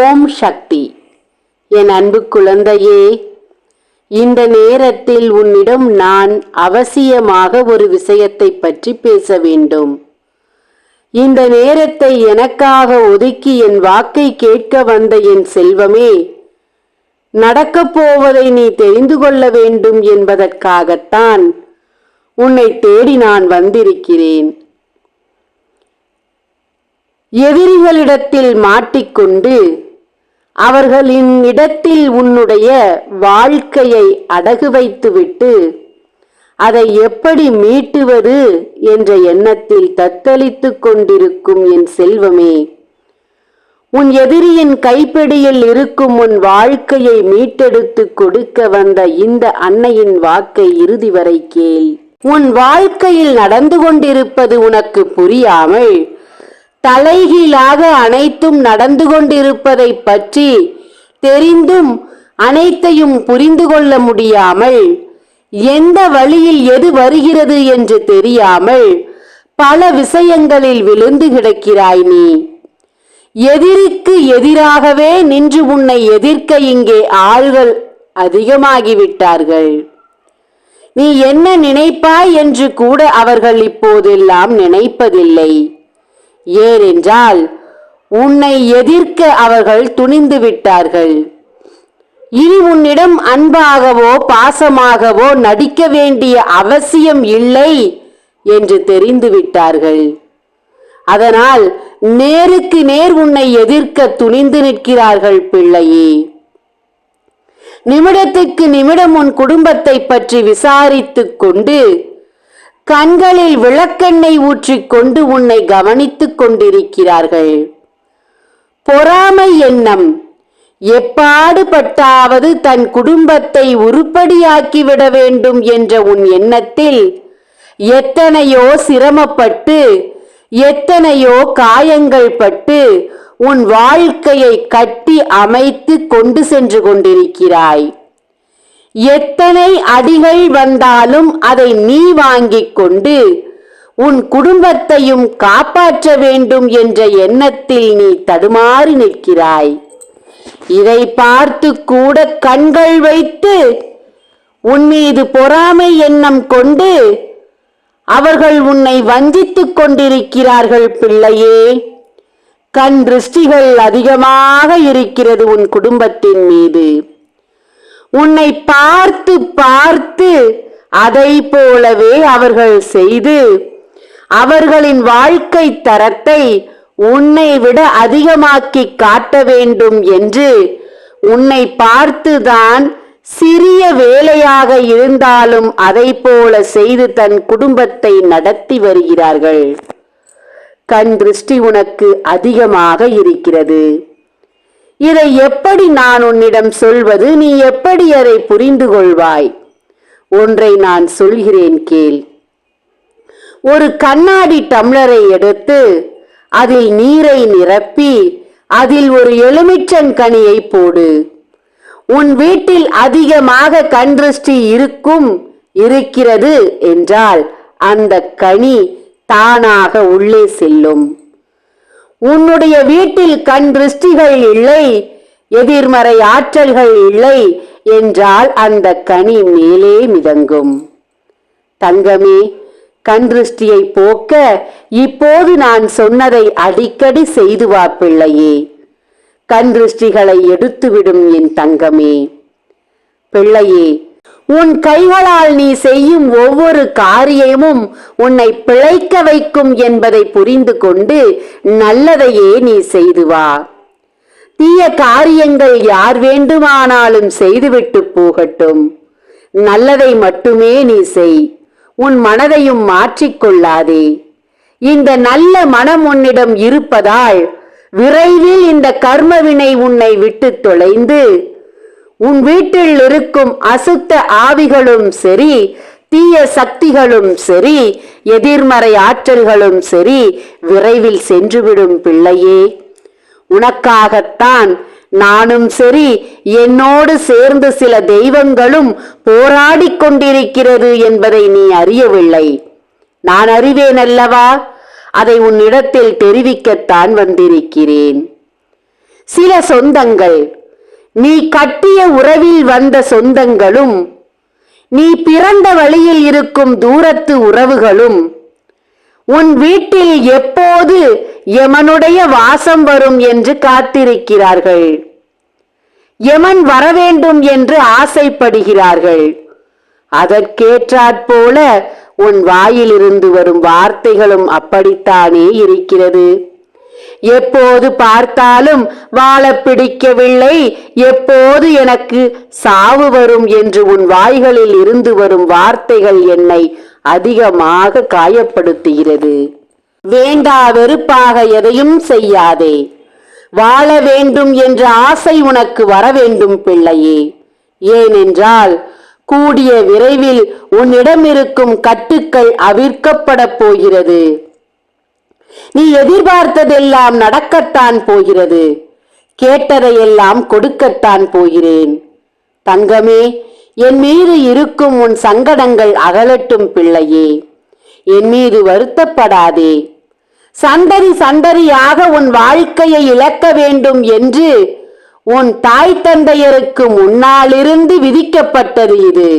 ஓம் சக்தி. என் அன்பு குழந்தையே, இந்த நேரத்தில் உன்னிடம் நான் அவசியமாக ஒரு விஷயத்தை பற்றி பேச வேண்டும். இந்த நேரத்தை எனக்காக ஒதுக்கி என் வாக்கை கேட்க வந்த என் செல்வமே, நடக்கப் போவதை நீ தெரிந்து கொள்ள வேண்டும் என்பதற்காகத்தான் உன்னை தேடி நான் வந்திருக்கிறேன். எதிரிகளிடத்தில் மாட்டிக்கொண்டு அவர்களின் இடத்தில் உன்னுடைய வாழ்க்கையை அடகு வைத்துவிட்டு அதை எப்படி மீட்டுவது என்ற எண்ணத்தில் தத்தளித்துக் கொண்டிருக்கும் என் செல்வமே, உன் எதிரியின் கைப்பிடியில் இருக்கும் உன் வாழ்க்கையை மீட்டெடுத்து கொடுக்க வந்த இந்த அன்னையின் வாக்கை இறுதி வரை கேள். உன் வாழ்க்கையில் நடந்து கொண்டிருப்பது உனக்கு புரியாமல் தலைகீழாக அனைத்தும் நடந்து கொண்டிருப்பதை பற்றி தெரிந்தும் அனைத்தையும் புரிந்து கொள்ள முடியாமல், எந்த வழியில் எது வருகிறது என்று தெரியாமல் பல விஷயங்களில் விழுந்து கிடக்கிறாய். நீ எதிரிக்கு எதிராகவே நின்று உன்னை எதிர்க்க இங்கே ஆள்கள் அதிகமாகிவிட்டார்கள். நீ என்ன நினைப்பாய் என்று கூட அவர்கள் இப்போதெல்லாம் நினைப்பதில்லை. ஏனென்றால் உன்னை எதிர்க்க அவர்கள் துணிந்து விட்டார்கள். இனி உன்னிடம் அன்பாகவோ பாசமாகவோ நடிக்க வேண்டிய அவசியம் இல்லை என்று தெரிந்து விட்டார்கள். அதனால் நேருக்கு நேர் உன்னை எதிர்க்க துணிந்து நிற்கிறார்கள் பிள்ளையே. நிமிடத்துக்கு நிமிடம் உன் குடும்பத்தை பற்றி விசாரித்துக் கொண்டு கண்களில் விளக்கெண்ணெய் ஊற்றிக்கொண்டு உன்னை கவனித்துக் கொண்டிருக்கிறார்கள். பொறாமை எண்ணம் எப்பாடுபட்டாவது தன் குடும்பத்தை உருப்படியாக்கிவிட வேண்டும் என்ற உன் எண்ணத்தில் எத்தனையோ சிரமப்பட்டு எத்தனையோ காயங்கள் பட்டு உன் வாழ்க்கையை கட்டி அமைத்து கொண்டு சென்று கொண்டிருக்கிறாய். எத்தனை அடிகள் வந்தாலும் அதை நீ வாங்கிக் கொண்டு உன் குடும்பத்தையும் காப்பாற்ற வேண்டும் என்ற எண்ணத்தில் நீ தடுமாறி நிற்கிறாய். இதை பார்த்து கூட கண்கள் வைத்து உன் மீது பொறாமை எண்ணம் கொண்டு அவர்கள் உன்னை வஞ்சித்துக் கொண்டிருக்கிறார்கள் பிள்ளையே. கண் திருஷ்டிகள் அதிகமாக இருக்கிறது உன் குடும்பத்தின் மீது. உன்னை பார்த்து பார்த்து அதை போலவே அவர்கள் செய்து அவர்களின் வாழ்க்கை தரத்தை உன்னை விட அதிகமாக்கி காட்ட வேண்டும் என்று உன்னை பார்த்துதான் சிறிய வேலையாக இருந்தாலும் அதை போல செய்து தன் குடும்பத்தை நடத்தி வருகிறார்கள். கண் திருஷ்டி உனக்கு அதிகமாக இருக்கிறது. இதை எப்படி நான் உன்னிடம் சொல்வது? நீ எப்படி அதை புரிந்து கொள்வாய்? ஒன்றை நான் சொல்கிறேன் கேள். ஒரு கண்ணாடி டம்ளரை எடுத்து அதில் நீரை நிரப்பி அதில் ஒரு எலுமிச்சங்கனியை போடு. உன் வீட்டில் அதிகமாக கண் திருஷ்டி இருக்கிறது என்றால் அந்த கனி தானாக உள்ளே செல்லும். உன்னுடைய வீட்டில் கண் திருஷ்டிகள் இல்லை, எதிர்மறை ஆற்றல்கள் இல்லை என்றால் அந்த கனி மேலே மிதங்கும். தங்கமே, கண் திருஷ்டியை போக்க இப்போது நான் சொன்னதை அடிக்கடி செய்து வா பிள்ளையே. கண் திருஷ்டிகளை எடுத்துவிடும் என் தங்கமே. பிள்ளையே, உன் கைகளால் நீ செய்யும் ஒவ்வொரு காரியமும் உன்னை பிழைக்க வைக்கும் என்பதை புரிந்து கொண்டு நல்லதையே நீ செய்து வா. தீய காரியங்கள் யார் வேண்டுமானாலும் செய்துவிட்டு போகட்டும். நல்லதை மட்டுமே நீ செய். உன் மனதையும் மாற்றிக்கொள்ளாதே. இந்த நல்ல மனம் உன்னிடம் இருப்பதால் விரைவில் இந்த கர்மவினை உன்னை விட்டு தொலைந்து உன் வீட்டில் இருக்கும் அசுத்த ஆவிகளும் சரி, தீய சக்திகளும் சரி, எதிர்மறை ஆற்றல்களும் சரி விரைவில் சென்றுவிடும் பிள்ளையே. உனக்காகத்தான் நானும் சரி, என்னோடு சேர்ந்து சில தெய்வங்களும் போராடி கொண்டிருக்கிறது என்பதை நீ அறியவில்லை. நான் அறிவேன் அல்லவா? அதை உன்னிடத்தில் தெரிவிக்கத்தான் வந்திருக்கிறேன். சில சொந்தங்கள், நீ கட்டிய உறவில் வந்த சொந்தங்களும், நீ பிறந்த வழியில் இருக்கும் தூரத்து உறவுகளும் உன் வீட்டில் எப்போது யமனுடைய வாசம் வரும் என்று காத்திருக்கிறார்கள். யமன் வரவேண்டும் என்று ஆசைப்படுகிறார்கள். அதற்கேற்றாற்போல உன் வாயிலிருந்து வரும் வார்த்தைகளும் அப்படித்தானே இருக்கிறது. எப்போது பார்த்தாலும் வாழ பிடிக்கவில்லை, எப்போது எனக்கு சாவு வரும் என்று உன் வாய்களில் இருந்து வரும் வார்த்தைகள் என்னை அதிகமாக காயப்படுத்துகிறது. வேண்டா வெறுப்பாக எதையும் செய்யாதே. வாழ வேண்டும் என்ற ஆசை உனக்கு வர வேண்டும் பிள்ளையே. ஏனென்றால் கூடிய விரைவில் உன்னிடம் இருக்கும் கட்டுக்கள் அவிழ்க்கப்பட போகிறது. நீ எதிர்பார்த்ததெல்லாம் நடக்கத்தான் போகிறது. கேட்டதையெல்லாம் கொடுக்கத்தான் போகிறேன். தங்கமே, என் மீது இருக்கும் உன் சங்கடங்கள் அகலட்டும் பிள்ளையே. என் மீது வருத்தப்படாதே. சந்ததி சந்ததியாக உன் வாழ்க்கையை இழக்க வேண்டும் என்று உன் தாய் தந்தையருக்கு முன்னாலிருந்து விதிக்கப்பட்டது இது.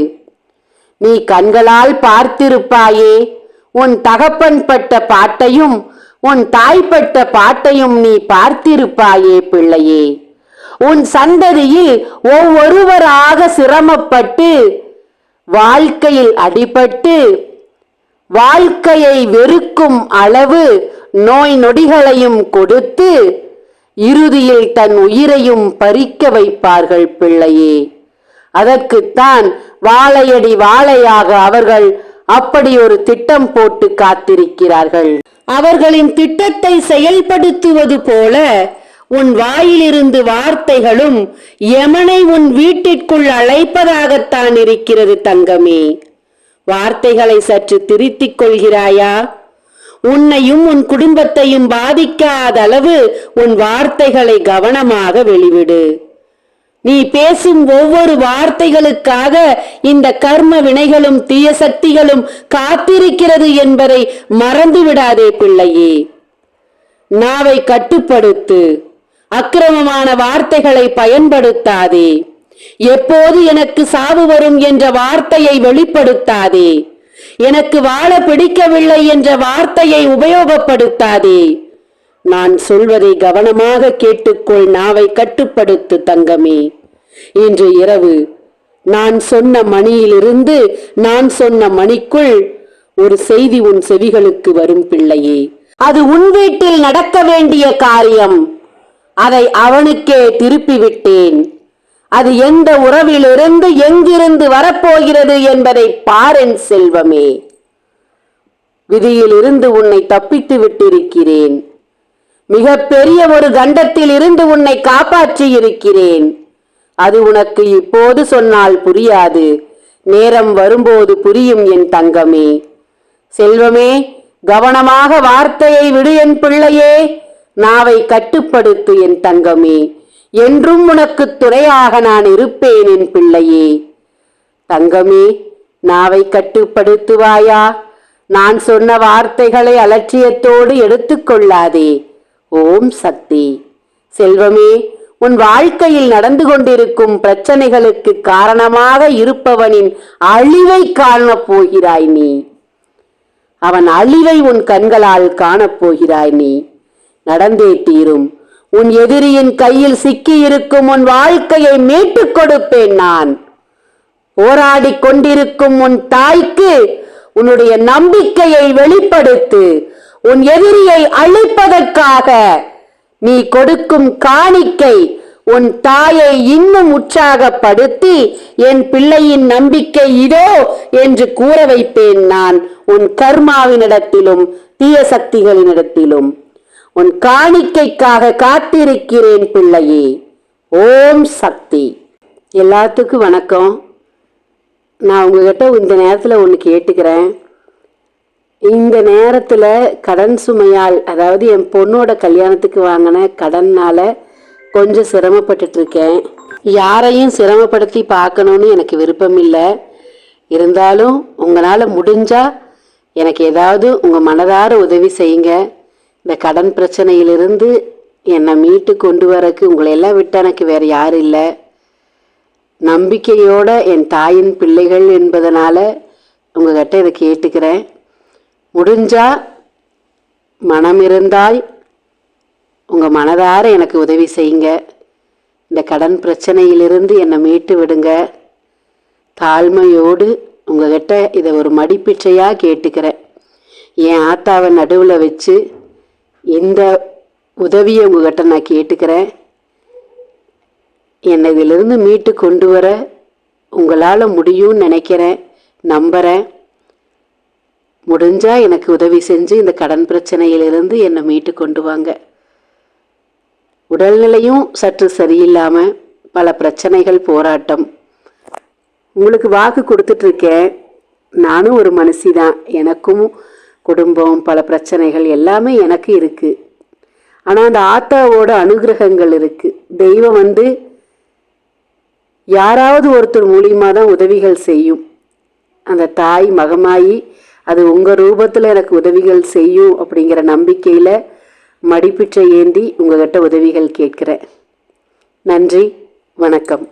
நீ கண்களால் பார்த்திருப்பாயே. உன் தகப்பன் பட்ட பாட்டையும் உன் தாய்ப்பட்ட பாட்டையும் நீ பார்த்திருப்பாயே பிள்ளையே. உன் சந்ததியில் ஒவ்வொருவராக சிரமப்பட்டு வாழ்க்கையில் அடிபட்டு வாழ்க்கையை வெறுக்கும் அளவு நோய் நொடிகளையும் கொடுத்து இறுதியில் தன் உயிரையும் பறிக்க வைப்பார்கள் பிள்ளையே. அதற்குத்தான் வாழையடி வாழையாக அவர்கள் அப்படி ஒரு திட்டம் போட்டு காத்திருக்கிறார்கள். அவர்களின் திட்டத்தை செயல்படுத்துவது போல உன் வாயிலிருந்து வார்த்தைகளும் யமனை உன் வீட்டிற்குள் அழைப்பதாகத்தான் இருக்கிறது தங்கமே. வார்த்தைகளை சற்று திருத்திக் கொள்கிறாயா? உன்னையும் உன் குடும்பத்தையும் பாதிக்காத அளவு உன் வார்த்தைகளை கவனமாக வெளிவிடு. நீ பேசும் ஒவ்வொரு வார்த்தைகளுக்காக இந்த கர்ம வினைகளும் தீய சக்திகளும் காத்திருக்கிறது என்பதை மறந்து விடாதே பிள்ளையே. நாவை கட்டுப்படுத்து. அக்கிரமமான வார்த்தைகளை பயன்படுத்தாதே. எப்போது எனக்கு சாவு வரும் என்ற வார்த்தையை வெளிப்படுத்தாதே. எனக்கு வாழ பிடிக்கவில்லை என்ற வார்த்தையை உபயோகப்படுத்தாதே. நான் சொல்வதை கவனமாக கேட்டுக்கொள். நாவை கட்டுப்படுத்து தங்கமே. இன்று இரவு நான் சொன்ன மணியிலிருந்து நான் சொன்ன மணிக்குள் ஒரு செய்தி உன் செவிகளுக்கு வரும் பிள்ளையே. அது உன் வீட்டில் நடக்க வேண்டிய காரியம். அதை அவனுக்கே திருப்பிவிட்டேன். அது எந்த உறவிலிருந்து எங்கிருந்து வரப்போகிறது என்பதை பாரென் செல்வமே. விதியிலிருந்து உன்னை தப்பித்து விட்டிருக்கிறேன். மிக பெரிய ஒரு கண்டத்தில் இருந்து உன்னை காப்பாற்றி இருக்கிறேன். அது உனக்கு இப்போது சொன்னால் புரியாது. நேரம் வரும்போது புரியும் என் தங்கமே. செல்வமே, கவனமாக வார்த்தையை விடு என் பிள்ளையே. நாவை கட்டுப்படுத்து என் தங்கமே. என்றும் உனக்கு துணையாக நான் இருப்பேன் என் பிள்ளையே. தங்கமே, நாவை கட்டுப்படுத்துவாயா? நான் சொன்ன வார்த்தைகளை அலட்சியத்தோடு எடுத்துக்கொள்ளாதே. ஓம் சக்தி. செல்வமே, உன் வாழ்க்கையில் நடந்து கொண்டிருக்கும் பிரச்சனைகளுக்கு காரணமாக இருப்பவனின் அழிவை காணப் போகிறாய் நீ. அவன் அழிவை உன் கண்களால் காணப்போகிறாய் நீ. நடந்தே தீரும். உன் எதிரியின் கையில் சிக்கி இருக்கும் உன் வாழ்க்கையை மீட்டுக் கொடுப்பேன் நான். போராடி கொண்டிருக்கும் உன் தாய்க்கு உன்னுடைய நம்பிக்கையை வெளிப்படுத்து. உன் எதிரியை அழிப்பதற்காக நீ கொடுக்கும் காணிக்கை உன் தாயை இன்னும் உற்சாகப்படுத்தி என் பிள்ளையின் நம்பிக்கை இதோ என்று கூற வைப்பேன் நான். உன் கர்மாவினிடத்திலும் தீய சக்திகளினிடத்திலும் உன் காணிக்கைக்காக காத்திருக்கிறேன் பிள்ளையே. ஓம் சக்தி. எல்லாத்துக்கும் வணக்கம். நான் உங்ககிட்ட இந்த நேரத்தில் ஒன்று கேட்டுக்கிறேன். இந்த நேரத்தில் கடன் சுமையால், அதாவது என் பொண்ணோட கல்யாணத்துக்கு வாங்கின கடன்னால கொஞ்சம் சிரமப்பட்டுட்டு இருக்கேன். யாரையும் சிரமப்படுத்தி பார்க்கணுன்னு எனக்கு விருப்பம் இல்லை. இருந்தாலும் உங்களால் முடிஞ்சா எனக்கு ஏதாவது உங்கள் மனதார உதவி செய்யுங்க. இந்த கடன் பிரச்சனையிலிருந்து என்னை மீட்டு கொண்டு வரக்கு உங்களை எல்லாம் விட்டு எனக்கு வேறு யாரும் இல்லை. நம்பிக்கையோட என் தாயின் பிள்ளைகள் என்பதனால உங்ககிட்ட இதை கேட்டுக்கிறேன். முடிஞ்சா மனம் இருந்தால் உங்கள் மனதார எனக்கு உதவி செய்யுங்க. இந்த கடன் பிரச்சனையிலிருந்து என்னை மீட்டு விடுங்க. தாழ்மையோடு உங்ககிட்ட இதை ஒரு மடிப்பிச்சையாக கேட்டுக்கிறேன். என் ஆத்தாவை நடுவில் வச்சு இந்த உதவியை உங்ககிட்ட நான் கேட்டுக்கிறேன். என்னை இதிலிருந்து மீட்டு கொண்டு வர உங்களால் முடியும்னு நினைக்கிறேன், நம்புகிறேன். முடிஞ்சால் எனக்கு உதவி செஞ்சு இந்த கடன் பிரச்சனையிலிருந்து என்னை மீட்டு கொண்டு வாங்க. உடல்நிலையும் சற்று சரியில்லாமல் பல பிரச்சனைகள், போராட்டம். உங்களுக்கு வாக்கு கொடுத்துட்ருக்கேன். நானும் ஒரு மனுஷி தான். எனக்கும் குடும்பம், பல பிரச்சனைகள் எல்லாமே எனக்கு இருக்குது. ஆனால் அந்த ஆத்தாவோட அனுகிரகங்கள் இருக்குது. தெய்வம் யாராவது ஒருத்தர் மூலியமாக தான் உதவிகள் செய்யும். அந்த தாய் மகமாயி அது உங்கள் ரூபத்தில் எனக்கு உதவிகள் செய்யும் அப்படிங்கிற நம்பிக்கையில் மடிப்பிச்சை ஏந்தி உங்ககிட்ட உதவிகள் கேட்குறேன். நன்றி, வணக்கம்.